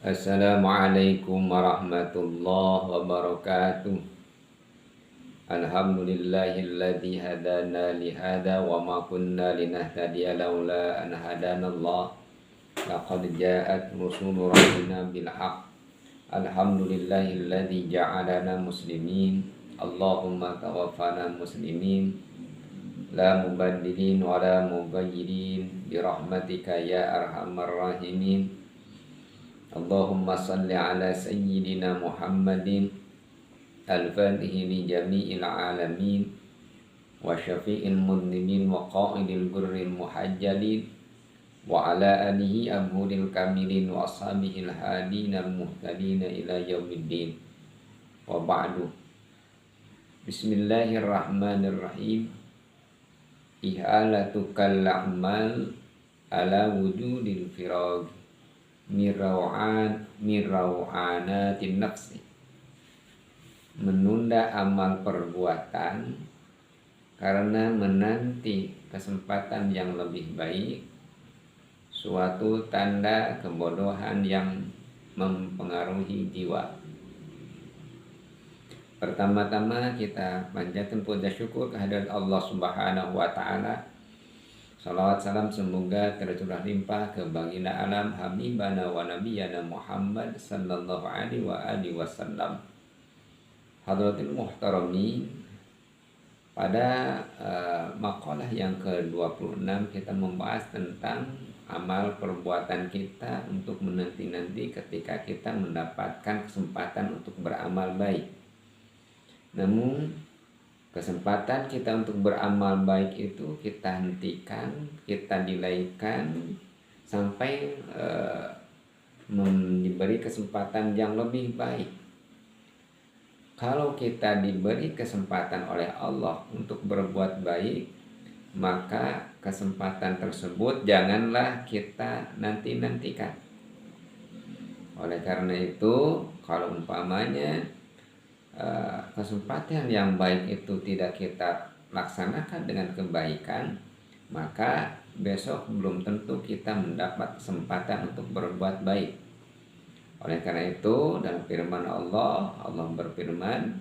Assalamualaikum warahmatullahi wabarakatuh. Alhamdulillahilladzi hadana li hada wa ma kunna linahtadiya laula an hadanallah. Laqad ja'at rusulu rabbina bil haqq. Alhamdulillahilladzi ja'alana muslimin. Allahumma tawaffana muslimin. La mubaddilin wa la mughayyirin bi rahmatika ya arhamar rahimin. Allahumma salli ala sayyidina Muhammadin al-fatihi li jami'il alamin wa syafi'il mudnibin wa qa'idil gurril muhajjalin wa ala alihi abhuril kamilin wa ashabihil hadin al-muhtadin ila yaumiddin wa ba'du. Bismillahirrahmanirrahim. Ihalatukal a'mal ala wujudil firag mirau'anatin nafsi. Menunda amal perbuatan karena menanti kesempatan yang lebih baik, suatu tanda kebodohan yang mempengaruhi jiwa. Pertama-tama kita panjatkan puja syukur kehadirat Allah Subhanahu wa taala. Salawat salam semoga tercurah limpah ke baginda alam habibana wa nabiyana Muhammad sallallahu alaihi wa alihi wasallam. Hadratil muhtaramin, pada makalah yang ke-26 kita membahas tentang amal perbuatan kita untuk menanti-nanti ketika kita mendapatkan kesempatan untuk beramal baik. Namun kesempatan kita untuk beramal baik itu kita hentikan, kita delaykan sampai diberi kesempatan yang lebih baik. Kalau kita diberi kesempatan oleh Allah untuk berbuat baik, maka kesempatan tersebut janganlah kita nanti-nantikan. Oleh karena itu, kalau umpamanya kesempatan yang baik itu tidak kita laksanakan dengan kebaikan, maka besok belum tentu kita mendapat kesempatan untuk berbuat baik. Oleh karena itu, dalam firman Allah berfirman,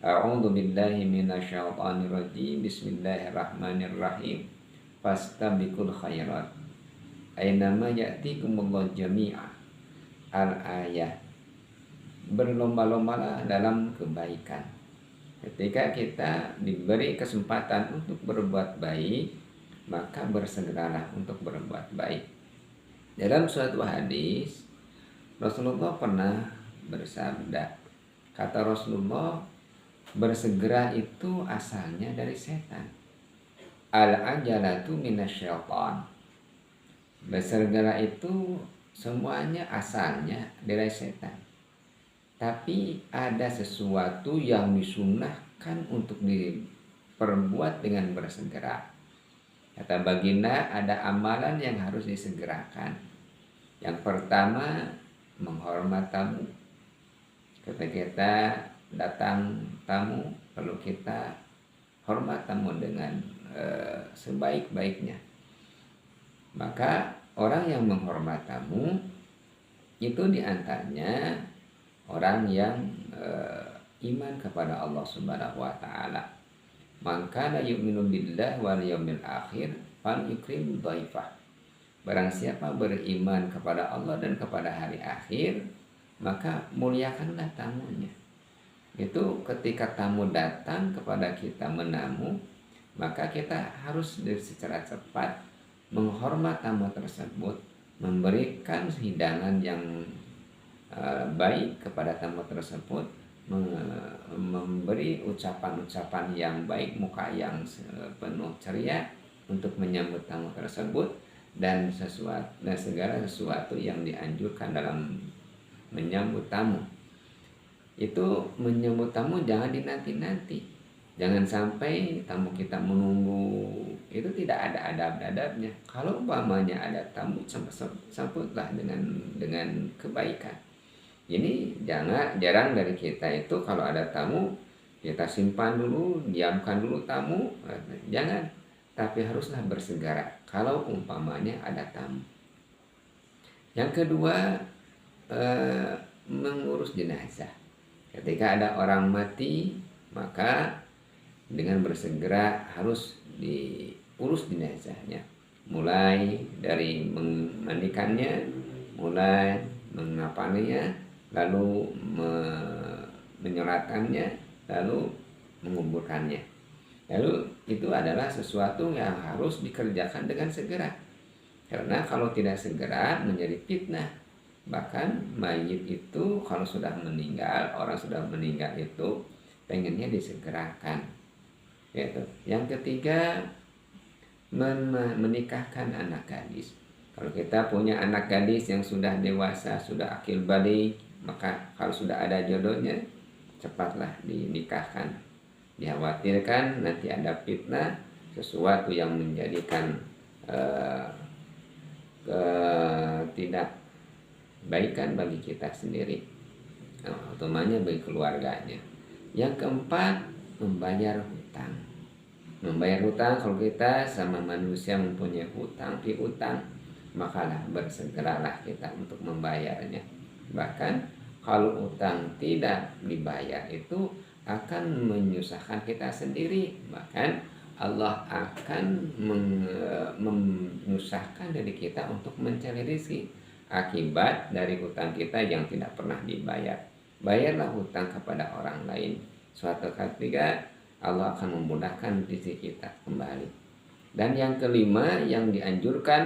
A'udzu billahi minasyaitonir rajim. Bismillahirrahmanirrahim. Fastabiqul khairat. Ainama ya'tikumullahu jami'a. Al-ayah. Berlomba-lombalah dalam kebaikan. Ketika kita diberi kesempatan untuk berbuat baik, maka bersegeralah untuk berbuat baik. Dalam suatu hadis, Rasulullah pernah bersabda, kata Rasulullah, bersegera itu asalnya dari setan. Al-ajalatu minasyaitan. Bersegera itu semuanya asalnya dari setan. Tapi ada sesuatu yang disunahkan untuk diperbuat dengan bersegera. Kata baginda, ada amalan yang harus disegerakan. Yang pertama, menghormat tamu. Ketika kita datang tamu, perlu kita hormat tamu dengan sebaik-baiknya. Maka orang yang menghormat tamu itu diantaranya orang yang iman kepada Allah Subhanahu wa taala. Man kana yu'minu billahi wal yawmil akhir falyukrim dhaifah. Barang siapa beriman kepada Allah dan kepada hari akhir, maka muliakanlah tamunya. Itu ketika tamu datang kepada kita menamu, maka kita harus secara cepat menghormat tamu tersebut, memberikan hidangan yang baik kepada tamu tersebut, memberi ucapan-ucapan yang baik, muka yang penuh ceria untuk menyambut tamu tersebut, dan segala sesuatu yang dianjurkan dalam menyambut tamu. Itu menyambut tamu jangan dinanti-nanti. Jangan sampai tamu kita menunggu, itu tidak ada adab-adabnya. Kalau umpamanya ada tamu, sambutlah dengan kebaikan. Ini jarang dari kita itu kalau ada tamu, kita simpan dulu, diamkan dulu tamu, jangan. Tapi haruslah bersegera kalau umpamanya ada tamu. Yang kedua, mengurus jenazah. Ketika ada orang mati, maka dengan bersegera harus diurus jenazahnya. Mulai dari memandikannya, mulai mengapaninya, lalu menyolatkannya, lalu menguburkannya. Lalu itu adalah sesuatu yang harus dikerjakan dengan segera. Karena kalau tidak segera menjadi fitnah. Bahkan mayit itu kalau sudah meninggal, orang sudah meninggal itu pengennya disegerakan. Yaitu. Yang ketiga, menikahkan anak gadis. Kalau kita punya anak gadis yang sudah dewasa, sudah akil balik, maka kalau sudah ada jodohnya, cepatlah dinikahkan. Dikhawatirkan nanti ada fitnah, sesuatu yang menjadikan ketidakbaikan bagi kita sendiri, utamanya bagi keluarganya. Yang keempat, membayar hutang. Membayar hutang, kalau kita sama manusia mempunyai hutang, piutang, makalah bersegeralah kita untuk membayarnya. Bahkan kalau hutang tidak dibayar itu akan menyusahkan kita sendiri. Bahkan Allah akan menyusahkan diri kita untuk mencari rezeki akibat dari hutang kita yang tidak pernah dibayar. Bayarlah hutang kepada orang lain. Suatu ketika Allah akan memudahkan rezeki kita kembali. Dan yang kelima yang dianjurkan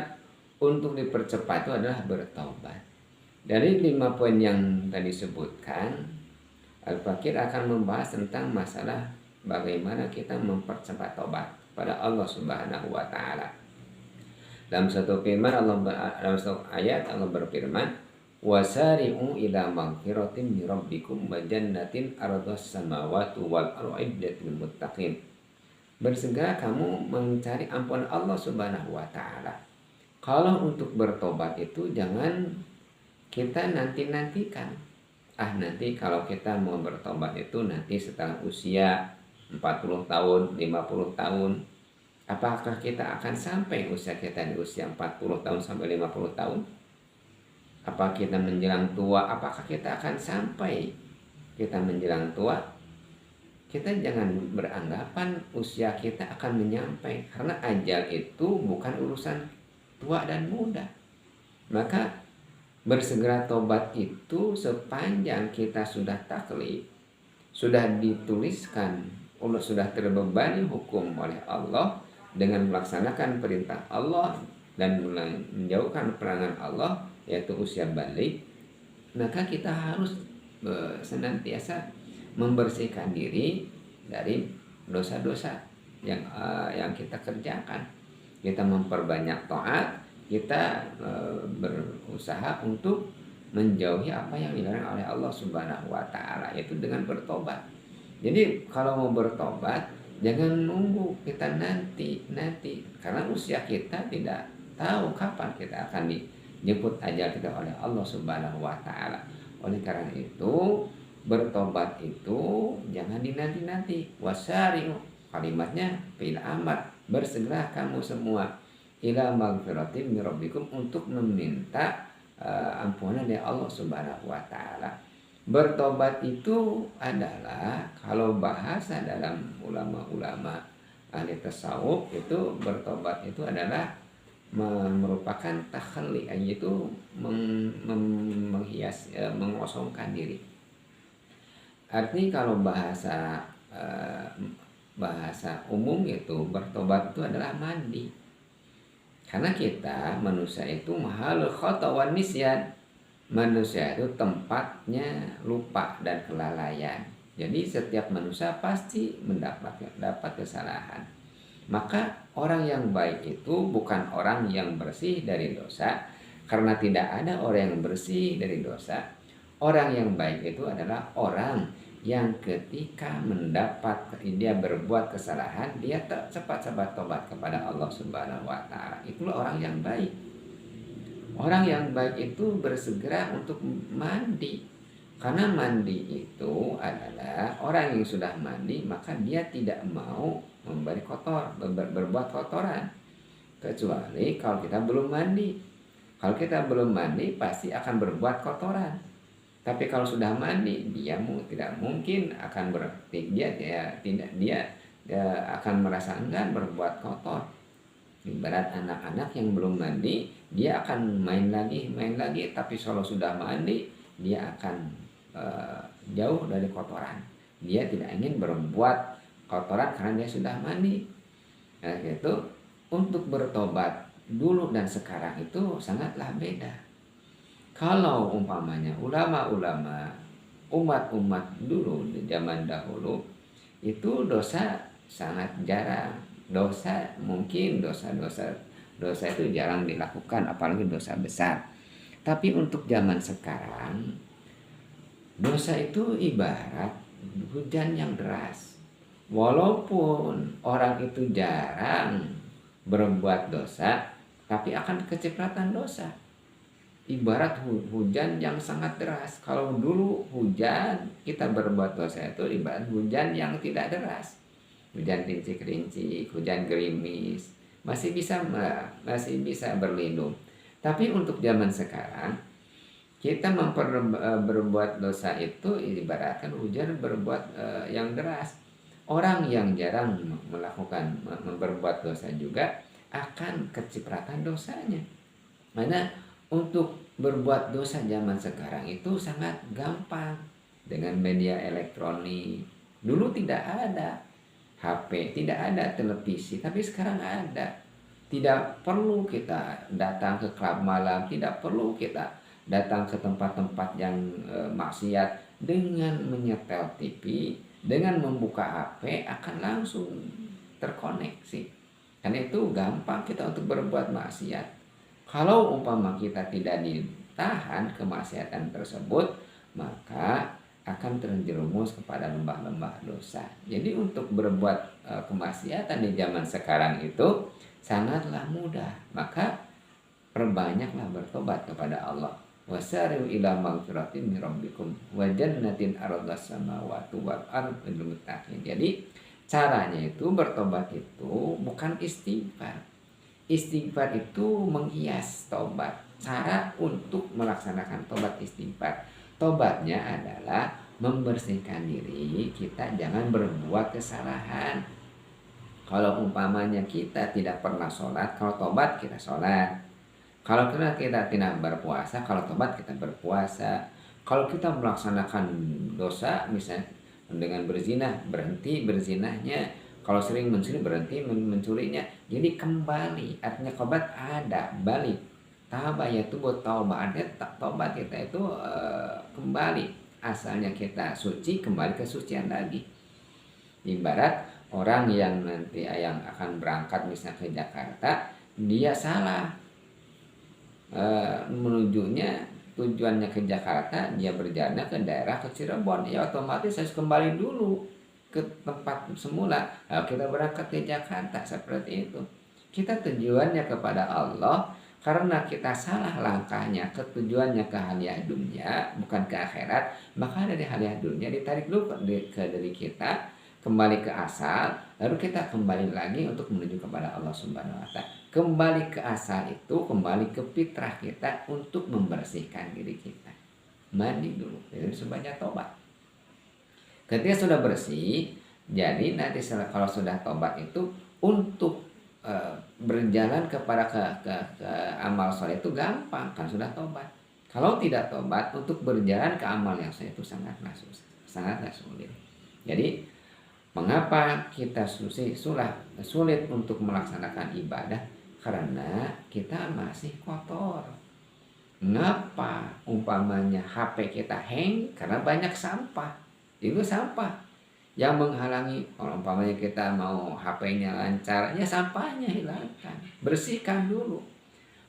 untuk dipercepat itu adalah bertobat. Dari 5 poin yang tadi sebutkan, Al-Fakir akan membahas tentang masalah bagaimana kita mempercepat tobat pada Allah Subhanahu wa taala. Dalam satu ayat Allah berfirman, "Wasari'u ila maghfiratin min rabbikum wa jannatin ardhas samawati wal ardi lil muttaqin." Bersegera kamu mencari ampunan Allah Subhanahu wa taala. Kalau untuk bertobat itu jangan kita nanti-nantikan. Nanti kalau kita mau bertobat itu nanti setelah usia 40 tahun, 50 tahun. Apakah kita akan sampai usia kita di usia 40 tahun sampai 50 tahun? Apa kita menjelang tua? Apakah kita akan sampai kita menjelang tua? Kita jangan beranggapan usia kita akan menyampai. Karena ajal itu bukan urusan tua dan muda. Maka bersegera tobat itu sepanjang kita sudah taklif, sudah dituliskan, sudah terbebani hukum oleh Allah dengan melaksanakan perintah Allah dan menjauhkan perangan Allah, yaitu usia balik, maka kita harus senantiasa membersihkan diri dari dosa-dosa yang kita kerjakan. Kita memperbanyak taat, kita berusaha untuk menjauhi apa yang dilarang oleh Allah Subhanahu wa taala, yaitu dengan bertobat. Jadi kalau mau bertobat jangan nunggu kita nanti karena usia kita tidak tahu kapan kita akan dijemput ajal kita oleh Allah Subhanahu wa taala. Oleh karena itu bertobat itu jangan dinanti-nanti. Wasari'u, kalimatnya fi'il amr, bersegera kamu semua ila maghfiratin min rabbikum, untuk meminta ampunan dari Allah Subhanahu wa taala. Bertobat itu adalah, kalau bahasa dalam ulama-ulama ahli tasawuf itu, bertobat itu adalah merupakan takhalli, yaitu menghias, mengosongkan diri. Artinya kalau bahasa umum itu bertobat itu adalah mandi. Karena kita manusia itu mahal khata wan nisyan. Manusia itu tempatnya lupa dan kelalaian. Jadi setiap manusia pasti dapat kesalahan. Maka orang yang baik itu bukan orang yang bersih dari dosa, karena tidak ada orang yang bersih dari dosa. Orang yang baik itu adalah orang yang ketika dia berbuat kesalahan, dia cepat-cepat tobat kepada Allah Subhanahu wa taala. Itulah orang yang baik. Orang yang baik itu bersegera untuk mandi. Karena mandi itu adalah orang yang sudah mandi, maka dia tidak mau berbuat kotoran. Kecuali kalau kita belum mandi. Kalau kita belum mandi pasti akan berbuat kotoran. Tapi kalau sudah mandi, dia tidak mungkin akan dia akan merasa enggan berbuat kotor. Ibarat anak-anak yang belum mandi, dia akan main lagi, tapi kalau sudah mandi, dia akan jauh dari kotoran. Dia tidak ingin berbuat kotoran karena dia sudah mandi. Nah, itu untuk bertobat dulu dan sekarang itu sangatlah beda. Kalau umpamanya ulama-ulama umat-umat dulu di zaman dahulu itu dosa sangat jarang. Dosa itu jarang dilakukan, apalagi dosa besar. Tapi untuk zaman sekarang dosa itu ibarat hujan yang deras. Walaupun orang itu jarang berbuat dosa, tapi akan kecipratan dosa. Ibarat hujan yang sangat deras. Kalau dulu hujan kita berbuat dosa itu ibarat hujan yang tidak deras. Hujan rinci-rinci, hujan gerimis, masih bisa berlindung. Tapi untuk zaman sekarang kita berbuat dosa itu ibaratkan hujan yang deras. Orang yang jarang berbuat dosa juga akan kecipratan dosanya. Mana untuk berbuat dosa zaman sekarang itu sangat gampang dengan media elektronik. Dulu tidak ada HP, tidak ada televisi, tapi sekarang ada. Tidak perlu kita datang ke klub malam, tidak perlu kita datang ke tempat-tempat yang maksiat. Dengan menyetel TV, dengan membuka HP akan langsung terkoneksi. Karena itu gampang kita untuk berbuat maksiat. Kalau umpama kita tidak ditahan kemaksiatan tersebut, maka akan terjerumus kepada lembah-lembah dosa. Jadi untuk berbuat kemaksiatan di zaman sekarang itu sangatlah mudah. Maka perbanyaklah bertobat kepada Allah. Wasari'u ila maghfiratin min rabbikum wa jannatin 'ardaha samawati wal ardu lil muttaqin. Jadi caranya itu bertobat itu bukan istighfar. Istighfar itu menghias tobat. Cara untuk melaksanakan tobat istighfar, tobatnya adalah membersihkan diri kita, jangan berbuat kesalahan. Kalau umpamanya kita tidak pernah sholat, kalau tobat kita sholat. Kalau kita tidak berpuasa, kalau tobat kita berpuasa. Kalau kita melaksanakan dosa, misalnya dengan berzina, berhenti berzinahnya. Kalau sering mencuri, berhenti mencurinya. Jadi kembali, artinya tobat ada, balik. Taubat yaitu buat taubat, artinya tobat kita itu kembali. Asalnya kita suci, kembali ke sucian lagi. Ibarat orang yang nanti yang akan berangkat misalnya ke Jakarta, dia salah menujunya, tujuannya ke Jakarta, dia berjalan ke daerah ke Cirebon, ya otomatis harus kembali dulu ke tempat semula. Lalu kita berangkat ke Jakarta, seperti itu. Kita tujuannya kepada Allah, karena kita salah langkahnya, ketujuannya ke hadiah dunia, bukan ke akhirat, maka dari hadiah dunia ditarik dulu ke diri kita, kembali ke asal, lalu kita kembali lagi untuk menuju kepada Allah Subhanahu wa Ta'ala. Kembali ke asal itu, kembali ke fitrah kita untuk membersihkan diri kita. Mandi dulu, jadi sebanyak tobat. Ketika sudah bersih, jadi nanti kalau sudah tobat itu untuk berjalan kepada ke amal soleh itu gampang, kan sudah tobat. Kalau tidak tobat, untuk berjalan ke amal yang soleh itu sangatlah sulit. Jadi mengapa kita sulit untuk melaksanakan ibadah? Karena kita masih kotor. Mengapa umpamanya HP kita hang? Karena banyak sampah. Itu sampah yang menghalangi. Kalau umpamanya kita mau HP-nya lancar, ya sampahnya hilangkan, bersihkan dulu.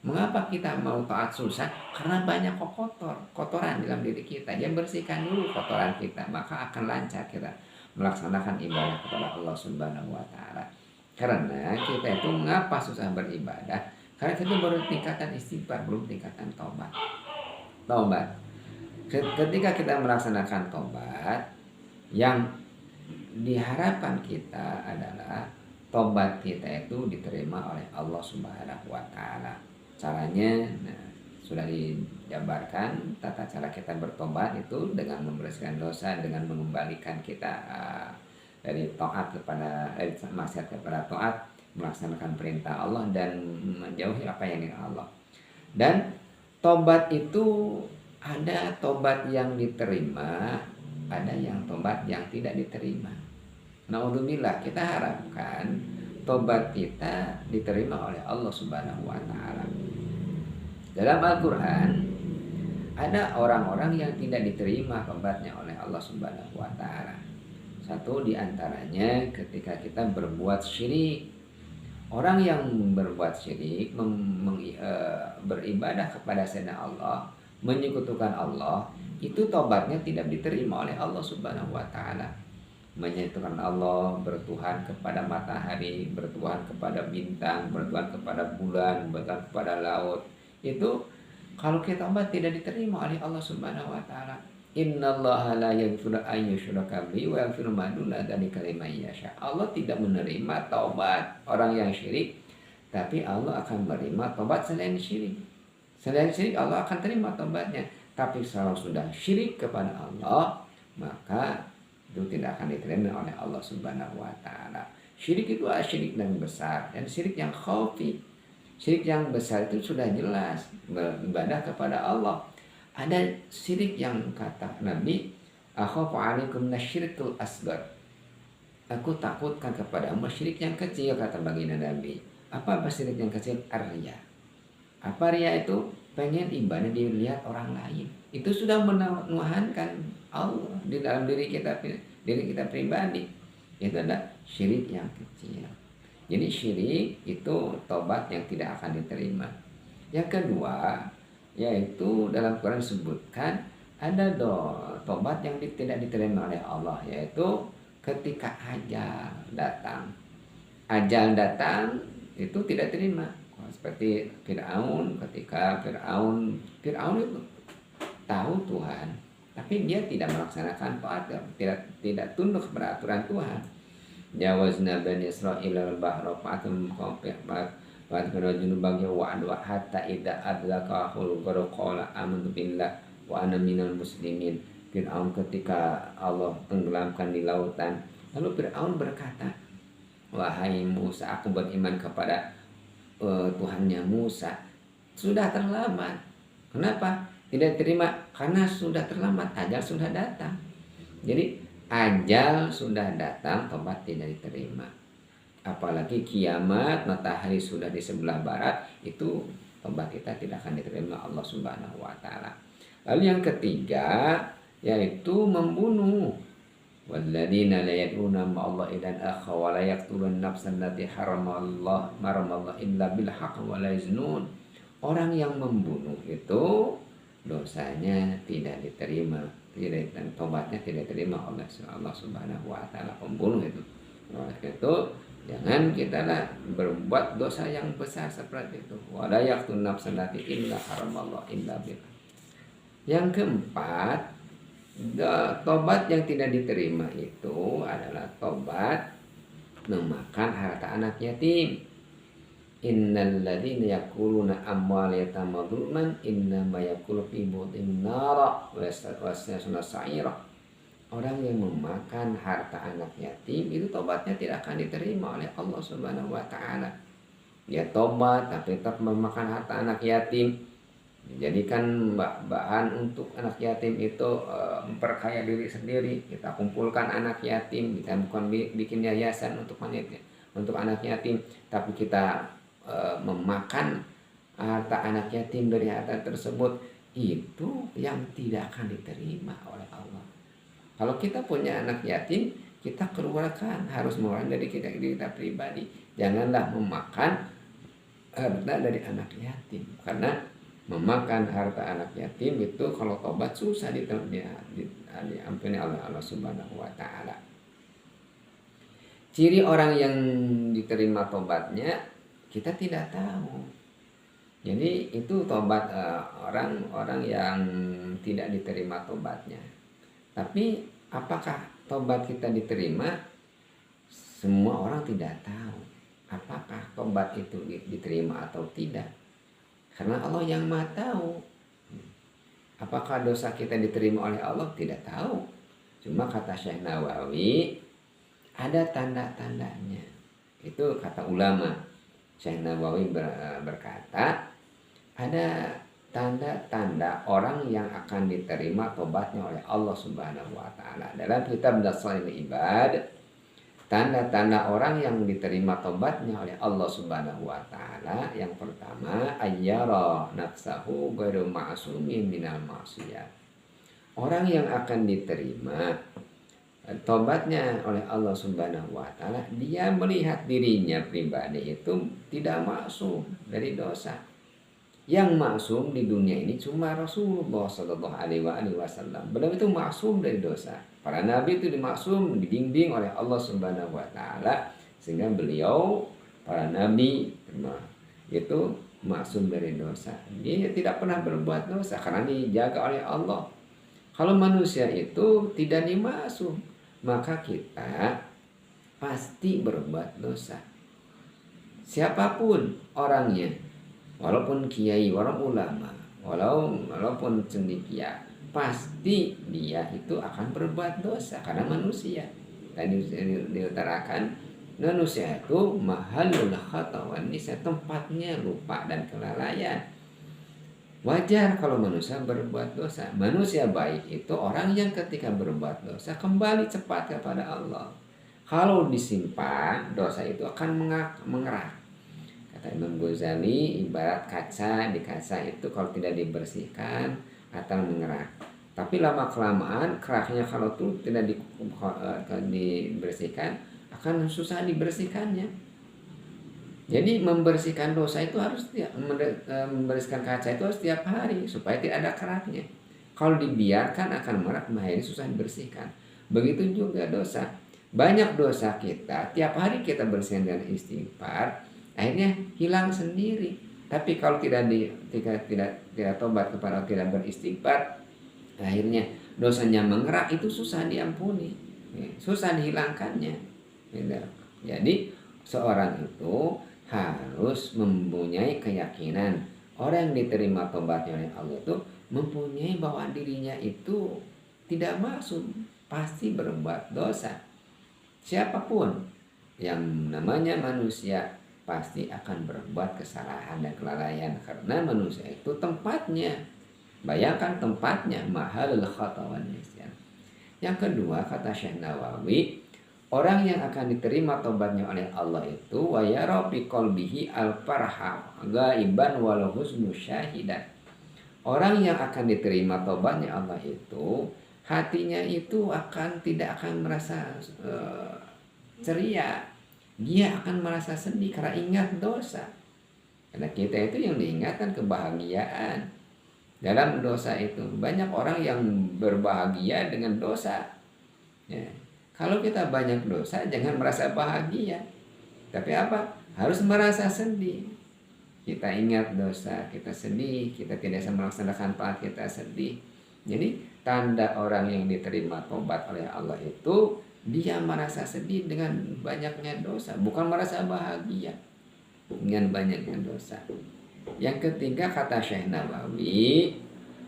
Mengapa kita mau taat susah? Karena banyak kotoran dalam diri kita. Dia bersihkan dulu kotoran kita, maka akan lancar kita melaksanakan ibadah kepada Allah Subhanahu wa Ta'ala. Karena kita itu mengapa susah beribadah? Karena kita baru tingkatan istighfar, belum tingkatan tobat. Ketika kita melaksanakan tobat, yang diharapkan kita adalah tobat kita itu diterima oleh Allah Subhanahu wa Ta'ala. Caranya, sudah dijabarkan tata cara kita bertobat itu dengan membersihkan dosa, dengan mengembalikan kita dari taat kepada maksiat kepada taat, melaksanakan perintah Allah dan menjauhi apa yang dilarang Allah. Dan tobat itu ada tobat yang diterima, ada yang tobat yang tidak diterima. Naudzubillah, kita harapkan tobat kita diterima oleh Allah Subhanahu wa taala. Dalam Al-Qur'an ada orang-orang yang tidak diterima tobatnya oleh Allah Subhanahu wa taala. Satu di antaranya ketika kita berbuat syirik. Orang yang berbuat syirik, beribadah kepada selain Allah, menyekutukan Allah, itu tobatnya tidak diterima oleh Allah Subhanahu wa taala. Menyekutukan Allah, bertuhan kepada matahari, bertuhan kepada bintang, bertuhan kepada bulan, bertuhan kepada laut. Itu kalau kita tobat tidak diterima oleh Allah Subhanahu wa taala. Innallaha la yaghfiru an yushraka bihi wa yaghfiru ma duna dzalika liman yasha. Allah tidak menerima taubat orang yang syirik, tapi Allah akan menerima taubat selain syirik. Selain syirik Allah akan terima taubatnya, tapi kalau sudah syirik kepada Allah, maka itu tidak akan diterima oleh Allah Subhanahu wa taala. Syirik itu adalah syirik yang besar dan syirik yang khafi. Syirik yang besar itu sudah jelas beribadah kepada Allah. Ada syirik yang kata Nabi, akhafu alaikum nasyirkul asgar. Aku takutkan kepadamu syirik yang kecil, kata baginda Nabi. Apa syirik yang kecil? Ar-riya. Apa riya itu? Pengen ibadah dilihat orang lain. Itu sudah menuhankan Allah di dalam diri kita pribadi. Itu adalah syirik yang kecil. Jadi syirik itu tobat yang tidak akan diterima. Yang kedua, yaitu dalam Quran disebutkan ada tobat yang tidak diterima oleh Allah, yaitu ketika ajal datang. Ajal datang itu tidak terima. Seperti Fir'aun, ketika Fir'aun itu tahu Tuhan, tapi dia tidak melaksanakan taat, tidak tunduk kepada aturan Tuhan. Jawazna bani Israil al-bahra fa'atum Wadkana junubagya wa'adwa hatta idha adlakahul qala amantu billah wa ana minal muslimin. Fir'aun ketika Allah tenggelamkan di lautan, lalu Fir'aun berkata, wahai Musa, aku beriman kepada Tuhannya Musa. Sudah terlambat. Kenapa? Tidak terima karena sudah terlambat, ajal sudah datang. Jadi ajal sudah datang, tobat tidak diterima. Apalagi kiamat, matahari sudah di sebelah barat, itu tobat kita tidak akan diterima Allah Subhanahu wa taala. Lalu yang ketiga yaitu membunuh. Walladzina la yad'una ma'allahi ilahan akhar wa la yaqtulun nafsan allati haramallahu illa bil haqq wa la yaznun. Orang yang membunuh itu dosanya tidak diterima, dan tobatnya tidak diterima oleh Allah Subhanahu wa taala. Pembunuh itu. Oleh itu jangan kita berbuat dosa yang besar seperti itu. Wala yaqtulun nafsan allati illa haramallahu illa bil. Yang keempat, tobat yang tidak diterima itu adalah tobat memakan harta anak yatim. Innal ladzina yakuluna amwal yatama dzulman innama yakulu fi butinihim nara wa yaslawna sa'ira. Orang yang memakan harta anak yatim itu tobatnya tidak akan diterima oleh Allah Subhanahu wa taala. Dia tobat tapi tetap memakan harta anak yatim. Dijadikan bahan untuk anak yatim itu memperkaya diri sendiri. Kita kumpulkan anak yatim, kita bukan bikin yayasan untuk anak yatim, tapi kita memakan harta anak yatim dari harta tersebut, itu yang tidak akan diterima oleh Allah. Kalau kita punya anak yatim, kita keluarkan, harus mengeluarkan dari kita pribadi. Janganlah memakan harta dari anak yatim, karena memakan harta anak yatim itu kalau tobat susah diampuni oleh Allah Subhanahu wa taala. Ciri orang yang diterima tobatnya kita tidak tahu. Jadi itu tobat orang-orang yang tidak diterima tobatnya. Tapi apakah tobat kita diterima? Semua orang tidak tahu apakah tobat itu diterima atau tidak. Karena Allah yang Maha tahu. Apakah dosa kita diterima oleh Allah? Tidak tahu. Cuma kata Syekh Nawawi, ada tanda-tandanya. Itu kata ulama. Syekh Nawawi berkata, ada tanda-tanda orang yang akan diterima tobatnya oleh Allah Subhanahu wa taala. Dalam kitab Nasail Ibad, tanda-tanda orang yang diterima tobatnya oleh Allah Subhanahu wa taala, yang pertama, ayyara nafsahu ghairu ma'sumin minal ma'siyah. Orang yang akan diterima tobatnya oleh Allah Subhanahu wa taala, dia melihat dirinya pribadi itu tidak maksum dari dosa. Yang maksum di dunia ini cuma Rasulullah Shallallahu Alaihi Wasallam. Beliau itu maksum dari dosa. Para nabi itu dimaksum, dibimbing oleh Allah Subhanahu Wa Taala, sehingga beliau, para nabi itu maksum dari dosa. Dia tidak pernah berbuat dosa karena dijaga oleh Allah. Kalau manusia itu tidak dimaksum, maka kita pasti berbuat dosa. Siapapun orangnya, walaupun kiai, walaupun ulama, walaupun cendekia, pasti dia itu akan berbuat dosa karena manusia. Tadi diutarakan, manusia itu mahalul khata wan nisyan, tempatnya lupa dan kelalaian. Wajar kalau manusia berbuat dosa. Manusia baik itu orang yang ketika berbuat dosa kembali cepat kepada Allah. Kalau disimpan, dosa itu akan mengerak. Kata Imam Ghazali, ibarat kaca, di kaca itu kalau tidak dibersihkan akan mengerak. Tapi lama-kelamaan keraknya kalau itu tidak dibersihkan akan susah dibersihkannya. Jadi membersihkan dosa itu harus membersihkan kaca itu harus setiap hari supaya tidak ada keraknya. Kalau dibiarkan akan merak, akhirnya susah dibersihkan. Begitu juga dosa. Banyak dosa kita tiap hari kita bersihkan dengan istighfar, akhirnya hilang sendiri. Tapi kalau tidak tobat kepada Allah, tidak beristighfar, akhirnya dosanya mengerak, itu susah diampuni, susah dihilangkannya. Jadi seorang itu harus mempunyai keyakinan. Orang yang diterima tobatnya oleh Allah itu mempunyai bahwa dirinya itu tidak maksum, pasti berbuat dosa. Siapapun yang namanya manusia pasti akan berbuat kesalahan dan kelalaian, karena manusia itu tempatnya. Bayangkan tempatnya, mahalul khata wan nisyan. Yang kedua, kata Syekh Nawawi, orang yang akan diterima tobatnya oleh Allah itu wa yara fi qalbihi al-farha ghaiban wal huznu syahidan. Orang yang akan diterima tobatnya Allah itu hatinya itu tidak akan merasa ceria. Dia akan merasa sedih karena ingat dosa. Karena kita itu yang diingatkan kebahagiaan. Dalam dosa itu banyak orang yang berbahagia dengan dosa. Ya. Kalau kita banyak dosa, jangan merasa bahagia. Tapi apa? Harus merasa sedih. Kita ingat dosa, kita sedih, kita tidak bisa melaksanakan taat, kita sedih. Jadi tanda orang yang diterima tobat oleh Allah itu dia merasa sedih dengan banyaknya dosa, bukan merasa bahagia dengan banyaknya dosa. Yang ketiga, kata Syekh Nawawi,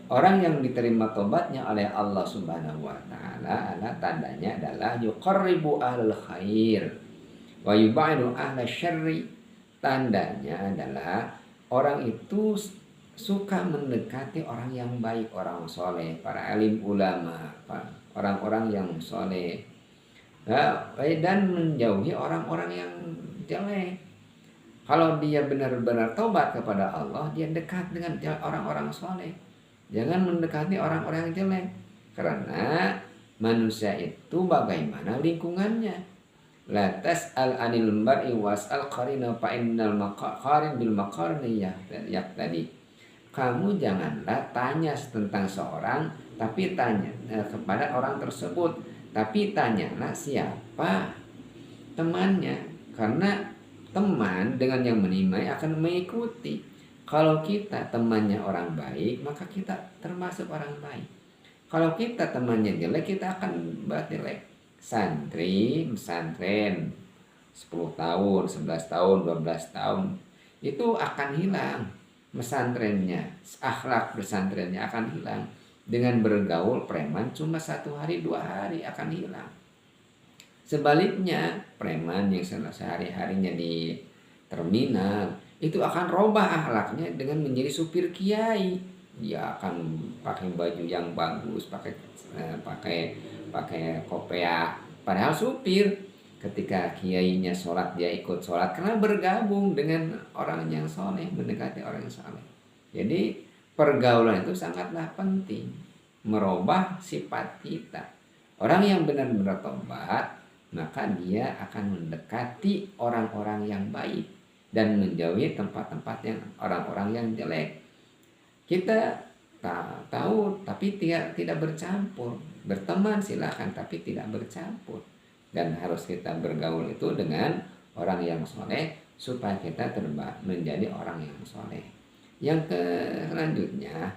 orang yang diterima tobatnya oleh Allah Subhanahu wa taala, tandanya adalah yuqarribu ahlul khair wa yubaidu ahlal syarri. Tandanya adalah orang itu suka mendekati orang yang baik, orang soleh, para alim ulama, orang-orang yang soleh, dan menjauhi orang-orang yang jelek. Kalau dia benar-benar tobat kepada Allah, dia dekat dengan orang-orang soleh. Jangan mendekati orang-orang yang jelek. Karena manusia itu bagaimana lingkungannya. La tas'al anil mar'i was'al qarina fa innal maqarin bil maqarini yaqtadi. Kamu janganlah tanya tentang seorang, tapi tanya kepada orang tersebut. Tapi tanyalah siapa temannya. Karena teman dengan yang menimai akan mengikuti. Kalau kita temannya orang baik, maka kita termasuk orang baik. Kalau kita temannya jelek, kita akan jelek. Pesantren 10 tahun, 11 tahun, 12 tahun itu akan hilang. pesantrennya, akhlak pesantrennya akan hilang. Dengan bergaul preman cuma 1 hari 2 hari akan hilang. Sebaliknya, preman yang sehari-harinya di terminal itu akan robah akhlaknya dengan menjadi supir kiai. Dia akan pakai baju yang bagus, pakai pakai kopiah. Padahal supir, ketika kiainya sholat dia ikut sholat karena bergabung dengan orang yang soleh, mendekati orang yang soleh. Jadi pergaulan itu sangatlah penting, merubah sifat kita. Orang yang benar-benar tobat, maka dia akan mendekati orang-orang yang baik dan menjauhi tempat-tempat yang orang-orang yang jelek. Kita tahu tapi tidak bercampur. Berteman silahkan tapi tidak bercampur. Dan harus kita bergaul itu dengan orang yang soleh supaya kita menjadi orang yang soleh. Yang selanjutnya,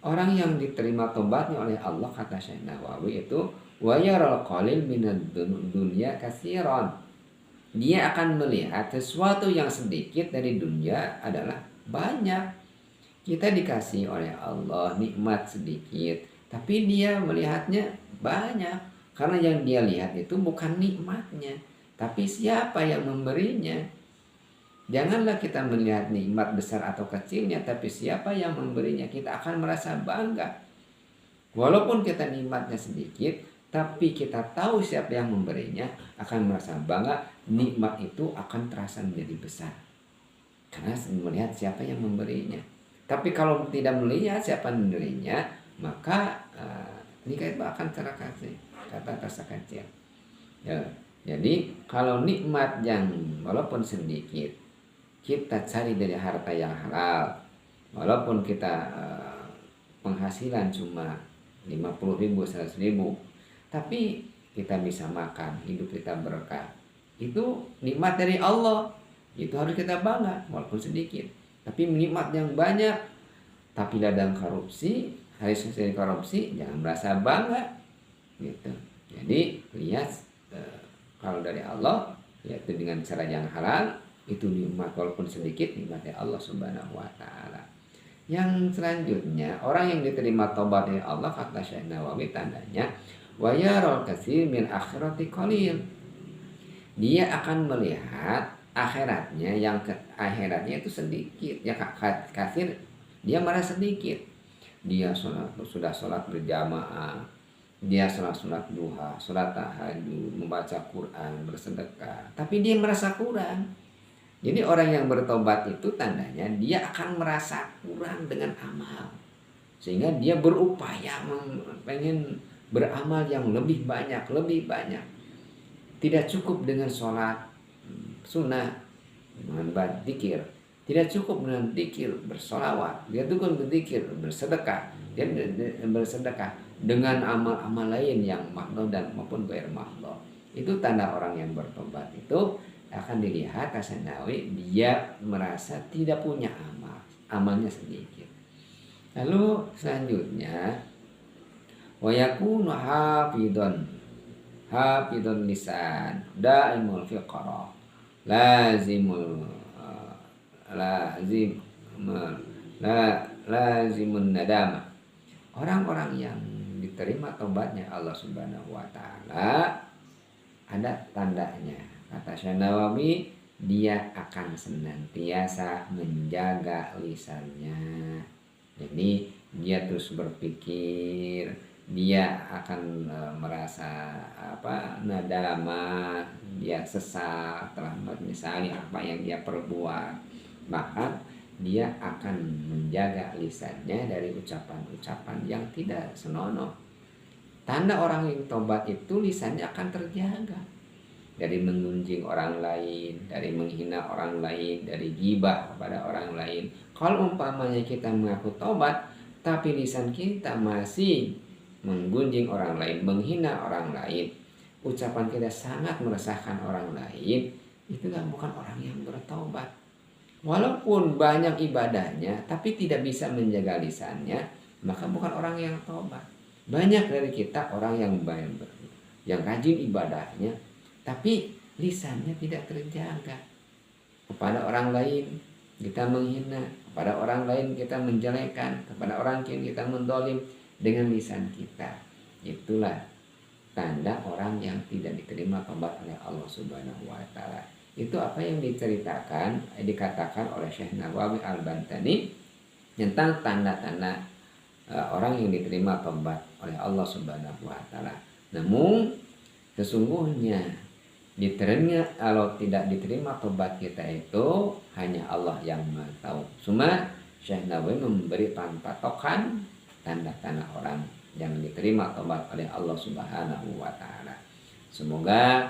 orang yang diterima tobatnya oleh Allah, kata Syekh Nawawi itu, wa yaral qalil minad dunya katsiran. Dia akan melihat sesuatu yang sedikit dari dunia adalah banyak. Kita dikasih oleh Allah nikmat sedikit, tapi dia melihatnya banyak. Karena yang dia lihat itu bukan nikmatnya, tapi siapa yang memberinya. Janganlah kita melihat nikmat besar atau kecilnya, tapi siapa yang memberinya. Kita akan merasa bangga. Walaupun kita nikmatnya sedikit, tapi kita tahu siapa yang memberinya, akan merasa bangga. Nikmat itu akan terasa menjadi besar karena melihat siapa yang memberinya. Tapi kalau tidak melihat siapa yang memberinya, maka nikmat itu akan terasa kecil. Ya, jadi kalau nikmat yang walaupun sedikit kita cari dari harta yang halal, walaupun kita penghasilan cuma 50.000, 100.000, tapi kita bisa makan, hidup kita berkah. Itu nikmat dari Allah. Itu harus kita bangga walaupun sedikit. Tapi nikmat yang banyak, tapi ladang korupsi, harus dari korupsi, jangan merasa bangga. Gitu. Jadi lihat kalau dari Allah, yaitu dengan cara yang halal, itu nikmat walaupun sedikit, nikmat dari Allah Subhanahu wa taala. Yang selanjutnya, orang yang diterima taubat dari Allah, kata Syekh Nawawi, tandanya wa yaral katsir min akhirati qalil. Dia akan melihat akhiratnya, yang akhiratnya itu sedikit. Ya kafir, dia merasa sedikit. Dia sudah sholat berjamaah, dia sholat duha, sholat tahajud, membaca Quran, bersedekah, tapi dia merasa kurang. Jadi orang yang bertobat itu tandanya dia akan merasa kurang dengan amal, sehingga dia berupaya pengen beramal yang lebih banyak. Tidak cukup dengan sholat sunnah, dengan berzikir, tidak cukup dengan zikir bersolawat, dia juga berzikir, bersedekah, dia bersedekah dengan amal-amal lain yang makhluk dan maupun ghair makhluk. Itu tanda orang yang bertobat itu akan dilihat Nawawi, dia merasa tidak punya amal, amalnya sedikit. Lalu selanjutnya, wa yakunu hafidun lisan daimul fiqra lazimun nadama. Orang-orang yang diterima tobatnya Allah Subhanahu wa taala ada tandanya, kata Syekh Nawawi, dia akan senantiasa menjaga lisannya. Jadi dia terus berpikir, dia akan merasa nadama, dia sesat telah menyesali apa yang dia perbuat. Maka dia akan menjaga lisannya dari ucapan-ucapan yang tidak senonoh. Tanda orang yang tobat itu lisannya akan terjaga dari mengunjing orang lain, dari menghina orang lain, dari gibah kepada orang lain. Kalau umpamanya kita mengaku tobat, tapi lisan kita masih menggunjing orang lain, menghina orang lain, ucapan kita sangat meresahkan orang lain, itu bukan orang yang bertobat. Walaupun banyak ibadahnya, tapi tidak bisa menjaga lisannya, maka bukan orang yang tobat. Banyak dari kita orang yang rajin ibadahnya, tapi lisannya tidak terjaga. Kepada orang lain kita menghina, kepada orang lain kita menjelekkan, kepada orang lain kita mendolim dengan lisan kita. Itulah tanda orang yang tidak diterima tobat oleh Allah Subhanahu wa taala. Itu apa yang dikatakan oleh Syekh Nawawi Al-Bantani tentang tanda-tanda orang yang diterima tobat oleh Allah Subhanahu wa taala. Namun sesungguhnya kalau tidak diterima tobat kita itu hanya Allah yang Maha tahu. Cuma Syekh Nawawi memberi patokan tanda-tanda orang yang diterima tobat oleh Allah Subhanahu wa taala. Semoga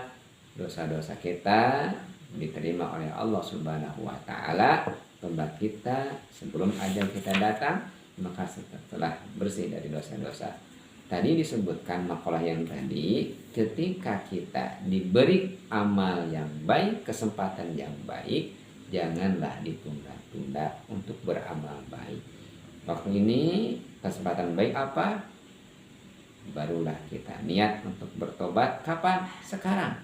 dosa-dosa kita diterima oleh Allah Subhanahu wa taala. Tobat kita sebelum ajal kita datang, maka setelah bersih dari dosa-dosa. Tadi disebutkan makalah yang tadi, ketika kita diberi amal yang baik, kesempatan yang baik, janganlah ditunda-tunda untuk beramal baik. Waktu ini kesempatan baik apa? Barulah kita niat untuk bertobat. Kapan? Sekarang.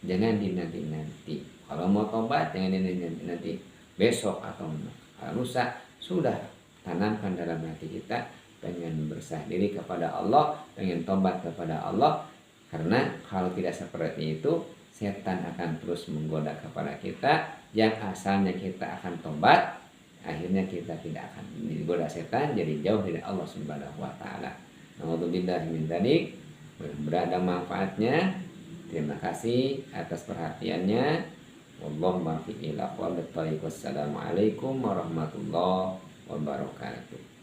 Jangan dinanti-nanti. Kalau mau tobat jangan dinanti-nanti. Besok atau lusa. Sudah tanamkan dalam hati kita pengen bersah diri kepada Allah, pengen tobat kepada Allah. Karena kalau tidak seperti itu, setan akan terus menggoda kepada kita. Yang asalnya kita akan tobat, akhirnya kita tidak akan digoda setan, jadi jauh dari Allah Subhanahu wa taala. Alhamdulillah min dzalik. Berada manfaatnya. Terima kasih atas perhatiannya. Wallahu muwaffiq ila aqwamit thoriq. Wassalamualaikum warahmatullahi wabarakatuh.